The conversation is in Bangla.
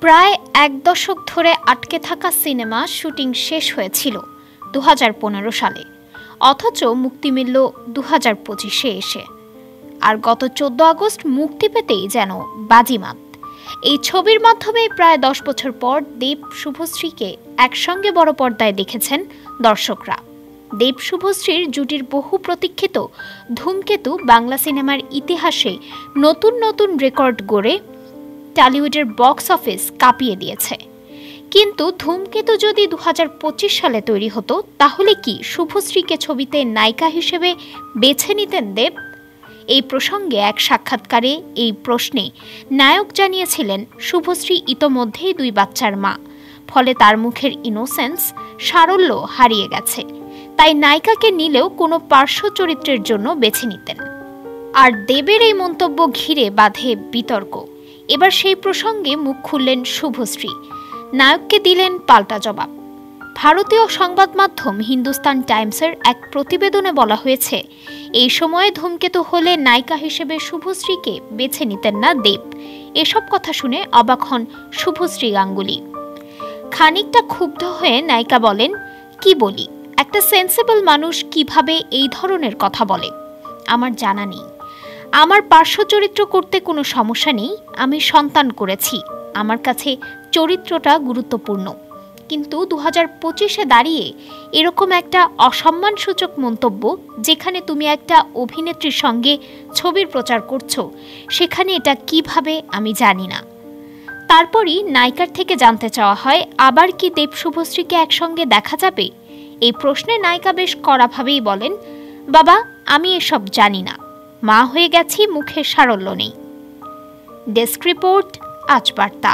প্রায় এক দশক ধরে আটকে থাকা সিনেমা শুটিং শেষ হয়েছিল ২০১৫ সালে, অথচ মুক্তি মিলল ২০২৫-এ এসে। আর গত ১৪ আগস্ট মুক্তি পেতেই যেন বাজিমাত। এই ছবির মাধ্যমে প্রায় ১০ বছর পর দেব শুভশ্রীকে একসঙ্গে বড় পর্দায় দেখেছেন দর্শকরা। দেব শুভশ্রীর জুটির বহু প্রতীক্ষিত ধূমকেতু বাংলা সিনেমার ইতিহাসে নতুন নতুন রেকর্ড গড়ে টলিউডের বক্স অফিস কাঁপিয়ে দিয়েছে। কিন্তু ধূমকেতু যদি ২০২৫ সালে তৈরি হতো, তাহলে কি শুভশ্রীকে ছবিতে নায়িকা হিসেবে বেছে নিতেন দেব? এই প্রসঙ্গে এক সাক্ষাৎকারে এই প্রশ্নে নায়ক জানিয়েছিলেন, শুভশ্রী ইতোমধ্যেই ২ বাচ্চার মা, ফলে তার মুখের ইনোসেন্স, সারল্য হারিয়ে গেছে। তাই নায়িকাকে নিলেও কোনো পার্শ্ব চরিত্রের জন্য বেছে নিতেন। আর দেবের এই মন্তব্য ঘিরে বাধে বিতর্ক। এবার সেই প্রসঙ্গে মুখ খুললেন শুভশ্রী, নায়ককে দিলেন পাল্টা জবাব। ভারতীয় সংবাদ মাধ্যম হিন্দুস্তান টাইমসের এক প্রতিবেদনে বলা হয়েছে, এই সময়ে ধূমকেতু হলে নায়িকা হিসেবে শুভশ্রীকে বেছে নিতেন না দেব। এসব কথা শুনে অবাক হন শুভশ্রী গাঙ্গুলি। খানিকটা ক্ষুব্ধ হয়ে নায়িকা বলেন, কি বলি, একটা সেন্সেবল মানুষ কিভাবে এই ধরনের কথা বলে? আমার জানা নেই। আমার পার্শ্ব চরিত্র করতে কোনো সমস্যা নেই, আমি সন্তান করেছি, আমার কাছে চরিত্রটা গুরুত্বপূর্ণ। কিন্তু ২০২৫-এ দাঁড়িয়ে এরকম একটা অসম্মানসূচক মন্তব্য, যেখানে তুমি একটা অভিনেত্রীর সঙ্গে ছবির প্রচার করছো, সেখানে এটা কিভাবে আমি জানি না। তারপরই নায়িকার থেকে জানতে চাওয়া হয়, আবার কি দেব শুভশ্রীকে একসঙ্গে দেখা যাবে? এই প্রশ্নে নায়িকা বেশ কড়াভাবেই বলেন, বাবা, আমি এসব জানি না, মা হয়ে গেছি, মুখে সারল্য নেই। ডেস্ক রিপোর্ট, আজ বার্তা।